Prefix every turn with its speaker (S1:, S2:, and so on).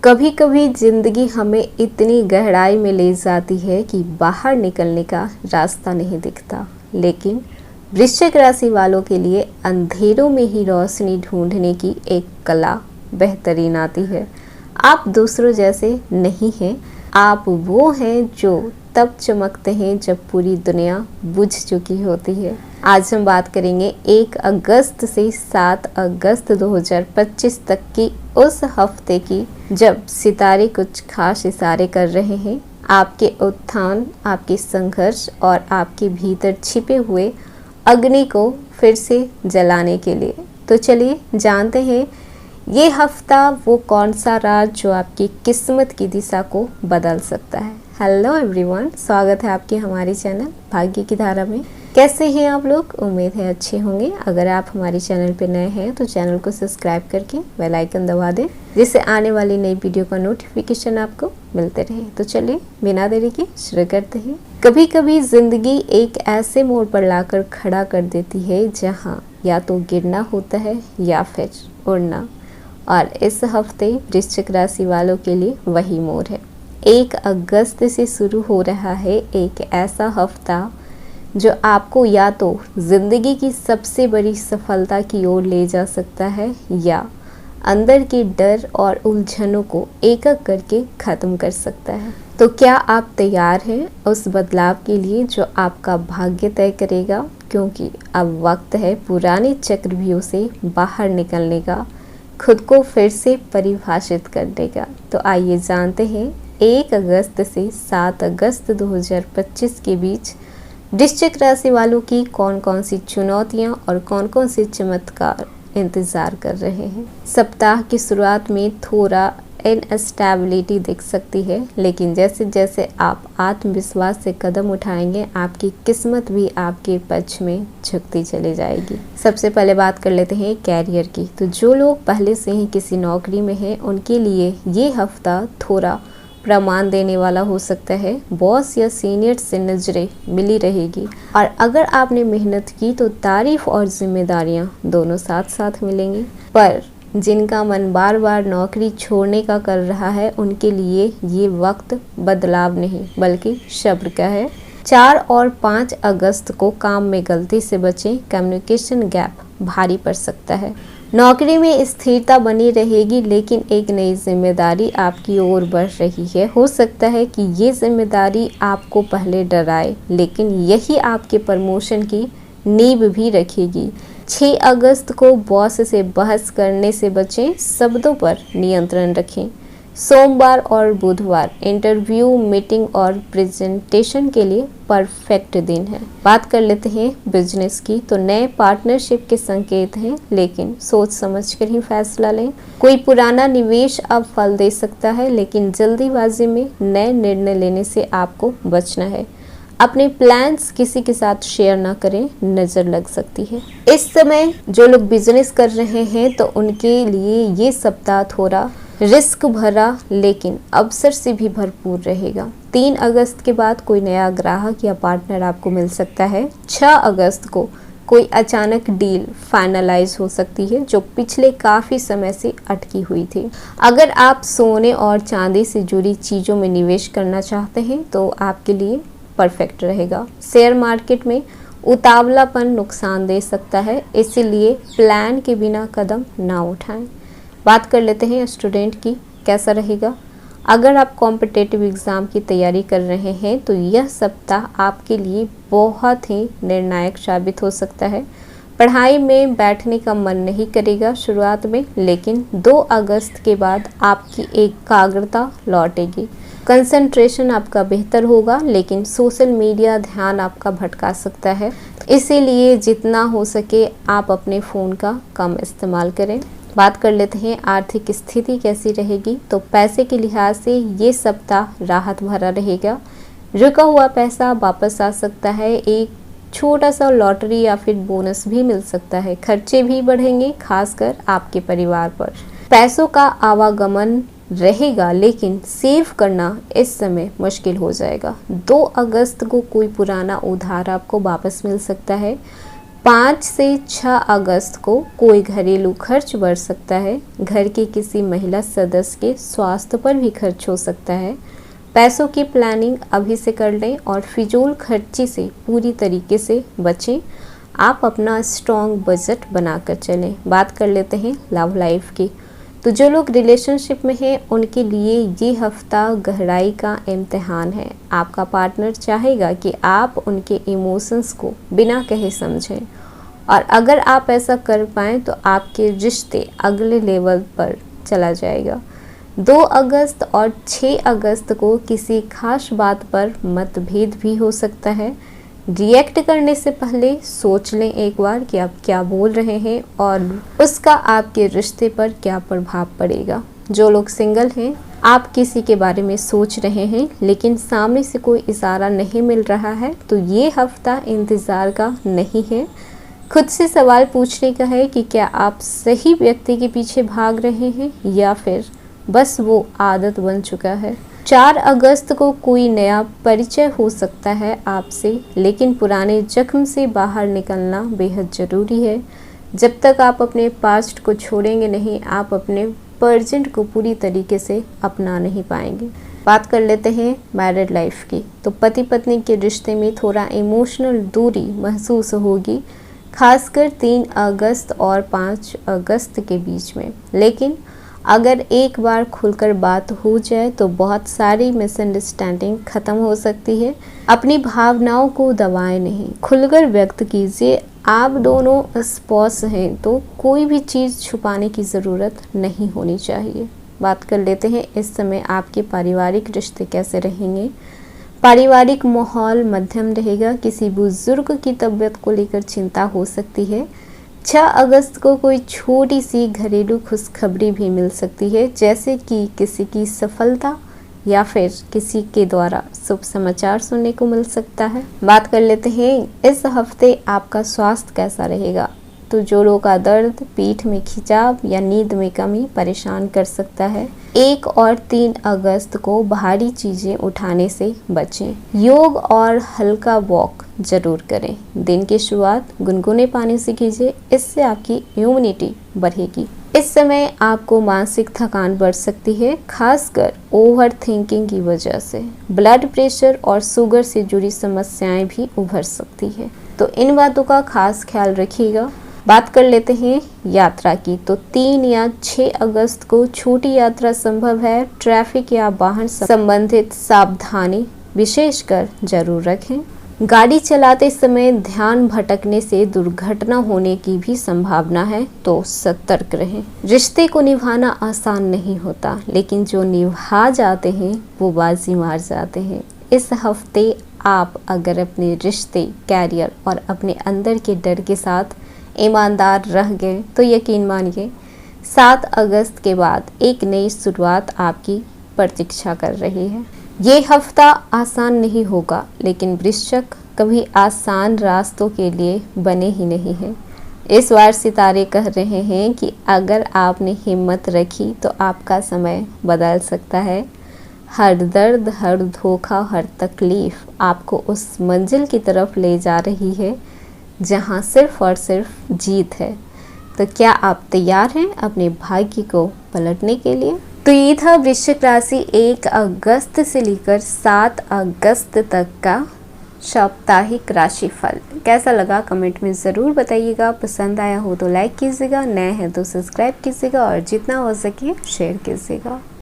S1: कभी कभी जिंदगी हमें इतनी गहराई में ले जाती है कि बाहर निकलने का रास्ता नहीं दिखता। लेकिन वृश्चिक राशि वालों के लिए अंधेरों में ही रोशनी ढूंढने की एक कला बेहतरीन आती है। आप दूसरों जैसे नहीं हैं, आप वो हैं जो तब चमकते हैं जब पूरी दुनिया बुझ चुकी होती है। आज हम बात करेंगे 1 अगस्त से 7 अगस्त 2025 तक की उस हफ्ते की, जब सितारे कुछ खास इशारे कर रहे हैं आपके उत्थान, आपके संघर्ष और आपके भीतर छिपे हुए अग्नि को फिर से जलाने के लिए। तो चलिए जानते हैं ये हफ्ता वो कौन सा राज जो आपकी किस्मत की दिशा को बदल सकता है। हेलो एवरीवन, स्वागत है आपके हमारे चैनल भाग्य की धारा में। कैसे हैं आप लोग? उम्मीद है अच्छे होंगे। अगर आप हमारे चैनल पे नए हैं तो चैनल को सब्सक्राइब करके बेल आइकन दबा दें, जिससे आने वाली नई वीडियो का नोटिफिकेशन आपको मिलते रहे। तो चलिए बिना देरी के शुरू करते हैं। कभी कभी जिंदगी एक ऐसे मोड़ पर लाकर खड़ा कर देती है जहाँ या तो गिरना होता है या फिर उड़ना, और इस हफ्ते वृश्चिक राशि वालों के लिए वही मोड़ है। 1 अगस्त से शुरू हो रहा है एक ऐसा हफ्ता जो आपको या तो जिंदगी की सबसे बड़ी सफलता की ओर ले जा सकता है या अंदर के डर और उलझनों को एक एक करके ख़त्म कर सकता है। तो क्या आप तैयार हैं उस बदलाव के लिए जो आपका भाग्य तय करेगा? क्योंकि अब वक्त है पुराने चक्रव्यूह से बाहर निकलने का, खुद को फिर से परिभाषित करने का। तो आइए जानते हैं 1 अगस्त से 7 अगस्त 2025 के बीच वृश्चिक राशि वालों की कौन कौन सी चुनौतियां और कौन कौन से चमत्कार इंतज़ार कर रहे हैं। सप्ताह की शुरुआत में थोड़ा इनस्टेबिलिटी दिख सकती है, लेकिन जैसे जैसे आप आत्मविश्वास से कदम उठाएंगे आपकी किस्मत भी आपके पक्ष में झुकती चली जाएगी। सबसे पहले बात कर लेते हैं कैरियर की। तो जो लोग पहले से ही किसी नौकरी में हैं उनके लिए ये हफ्ता थोड़ा प्रमाण देने वाला हो सकता है। बॉस या सीनियर से नजरें मिली रहेगी, और अगर आपने मेहनत की तो तारीफ और जिम्मेदारियां दोनों साथ साथ मिलेंगी। पर जिनका मन बार बार नौकरी छोड़ने का कर रहा है उनके लिए ये वक्त बदलाव नहीं बल्कि सब्र का है। 4 और 5 अगस्त को काम में गलती से बचें, कम्युनिकेशन गैप भारी पड़ सकता है। नौकरी में स्थिरता बनी रहेगी, लेकिन एक नई जिम्मेदारी आपकी ओर बढ़ रही है। हो सकता है कि ये जिम्मेदारी आपको पहले डराए, लेकिन यही आपके प्रमोशन की नींव भी रखेगी। 6 अगस्त को बॉस से बहस करने से बचें, शब्दों पर नियंत्रण रखें। सोमवार और बुधवार इंटरव्यू, मीटिंग और प्रेजेंटेशन के लिए परफेक्ट दिन है। बात कर लेते हैं बिजनेस की। तो नए पार्टनरशिप के संकेत हैं, लेकिन सोच समझकर ही फैसला लें। कोई पुराना निवेश अब फल दे सकता है, लेकिन जल्दीबाजी में नए निर्णय लेने से आपको बचना है। अपने प्लान्स किसी के साथ शेयर ना करें, नज़र लग सकती है। इस समय जो लोग बिजनेस कर रहे हैं तो उनके लिए ये सप्ताह थोड़ा रिस्क भरा लेकिन अवसर से भी भरपूर रहेगा। 3 अगस्त के बाद कोई नया ग्राहक या पार्टनर आपको मिल सकता है। 6 अगस्त को कोई अचानक डील फाइनलाइज हो सकती है जो पिछले काफ़ी समय से अटकी हुई थी। अगर आप सोने और चांदी से जुड़ी चीज़ों में निवेश करना चाहते हैं तो आपके लिए परफेक्ट रहेगा। शेयर मार्केट में उतावलापन नुकसान दे सकता है, इसीलिए प्लान के बिना कदम ना उठाएं। बात कर लेते हैं स्टूडेंट की, कैसा रहेगा? अगर आप कॉम्पिटिटिव एग्ज़ाम की तैयारी कर रहे हैं तो यह सप्ताह आपके लिए बहुत ही निर्णायक साबित हो सकता है। पढ़ाई में बैठने का मन नहीं करेगा शुरुआत में, लेकिन 2 अगस्त के बाद आपकी एकाग्रता लौटेगी। कंसंट्रेशन आपका बेहतर होगा, लेकिन सोशल मीडिया ध्यान आपका भटका सकता है, इसीलिए जितना हो सके आप अपने फ़ोन का कम इस्तेमाल करें। बात कर लेते हैं आर्थिक स्थिति कैसी रहेगी। तो पैसे के लिहाज से ये सप्ताह राहत भरा रहेगा। रुका हुआ पैसा वापस आ सकता है, एक छोटा सा लॉटरी या फिर बोनस भी मिल सकता है। खर्चे भी बढ़ेंगे, खासकर आपके परिवार पर। पैसों का आवागमन रहेगा, लेकिन सेव करना इस समय मुश्किल हो जाएगा। 2 अगस्त को कोई पुराना उधार आपको वापस मिल सकता है। 5 से 6 अगस्त को कोई घरेलू खर्च बढ़ सकता है। घर के किसी महिला सदस्य के स्वास्थ्य पर भी खर्च हो सकता है। पैसों की प्लानिंग अभी से कर लें और फिजूल खर्ची से पूरी तरीके से बचें। आप अपना स्ट्रॉन्ग बजट बनाकर चलें। बात कर लेते हैं लव लाइफ की। तो जो लोग रिलेशनशिप में हैं उनके लिए ये हफ्ता गहराई का इम्तिहान है। आपका पार्टनर चाहेगा कि आप उनके इमोशंस को बिना कहे समझें, और अगर आप ऐसा कर पाएँ तो आपके रिश्ते अगले लेवल पर चला जाएगा। 2 अगस्त और 6 अगस्त को किसी खास बात पर मतभेद भी हो सकता है। रिएक्ट करने से पहले सोच लें एक बार कि आप क्या बोल रहे हैं और उसका आपके रिश्ते पर क्या प्रभाव पड़ेगा। जो लोग सिंगल हैं, आप किसी के बारे में सोच रहे हैं लेकिन सामने से कोई इशारा नहीं मिल रहा है, तो ये हफ्ता इंतज़ार का नहीं है। खुद से सवाल पूछने का है कि क्या आप सही व्यक्ति के पीछे भाग रहे हैं या फिर बस वो आदत बन चुका है। 4 अगस्त को कोई नया परिचय हो सकता है आपसे, लेकिन पुराने जख्म से बाहर निकलना बेहद ज़रूरी है। जब तक आप अपने पास्ट को छोड़ेंगे नहीं, आप अपने प्रेजेंट को पूरी तरीके से अपना नहीं पाएंगे। बात कर लेते हैं मैरिड लाइफ की। तो पति पत्नी के रिश्ते में थोड़ा इमोशनल दूरी महसूस होगी, खासकर 3 अगस्त और 5 अगस्त के बीच में। लेकिन अगर एक बार खुलकर बात हो जाए तो बहुत सारी मिसअंडरस्टैंडिंग ख़त्म हो सकती है। अपनी भावनाओं को दबाएं नहीं, खुलकर व्यक्त कीजिए। आप दोनों स्पॉस हैं तो कोई भी चीज़ छुपाने की ज़रूरत नहीं होनी चाहिए। बात कर लेते हैं इस समय आपके पारिवारिक रिश्ते कैसे रहेंगे। पारिवारिक माहौल मध्यम रहेगा। किसी बुजुर्ग की तबीयत को लेकर चिंता हो सकती है। 6 अगस्त को कोई छोटी सी घरेलू खुशखबरी भी मिल सकती है, जैसे कि किसी की सफलता या फिर किसी के द्वारा शुभ समाचार सुनने को मिल सकता है। बात कर लेते हैं इस हफ्ते आपका स्वास्थ्य कैसा रहेगा। तो जोड़ों का दर्द, पीठ में खिंचाव या नींद में कमी परेशान कर सकता है। 1 और 3 अगस्त को भारी चीज़ें उठाने से बचें। योग और हल्का वॉक जरूर करें। दिन की शुरुआत गुनगुने पानी से कीजिए, इससे आपकी इम्यूनिटी बढ़ेगी। इस समय आपको मानसिक थकान बढ़ सकती है, खासकर ओवर थिंकिंग की वजह से। ब्लड प्रेशर और शुगर से जुड़ी समस्याएं भी उभर सकती है, तो इन बातों का खास ख्याल रखिएगा। बात कर लेते हैं यात्रा की। तो 3 या 6 अगस्त को छोटी यात्रा संभव है। ट्रैफिक या वाहन संबंधित सावधानी विशेषकर जरूर रखें। गाड़ी चलाते समय ध्यान भटकने से दुर्घटना होने की भी संभावना है, तो सतर्क रहें। रिश्ते को निभाना आसान नहीं होता, लेकिन जो निभा जाते हैं वो बाजी मार जाते हैं। इस हफ्ते आप अगर अपने रिश्ते, कैरियर और अपने अंदर के डर के साथ ईमानदार रह गए तो यकीन मानिए 7 अगस्त के बाद एक नई शुरुआत आपकी प्रतीक्षा कर रही है। ये हफ्ता आसान नहीं होगा, लेकिन वृश्चिक कभी आसान रास्तों के लिए बने ही नहीं हैं। इस बार सितारे कह रहे हैं कि अगर आपने हिम्मत रखी तो आपका समय बदल सकता है। हर दर्द, हर धोखा, हर तकलीफ आपको उस मंजिल की तरफ ले जा रही है जहां सिर्फ और सिर्फ जीत है। तो क्या आप तैयार हैं अपने भाग्य को पलटने के लिए? तो ये था वृश्चिक राशि 1 अगस्त से लेकर 7 अगस्त तक का साप्ताहिक राशिफल। कैसा लगा कमेंट में ज़रूर बताइएगा। पसंद आया हो तो लाइक कीजिएगा, नए हैं तो सब्सक्राइब कीजिएगा और जितना हो सके शेयर कीजिएगा।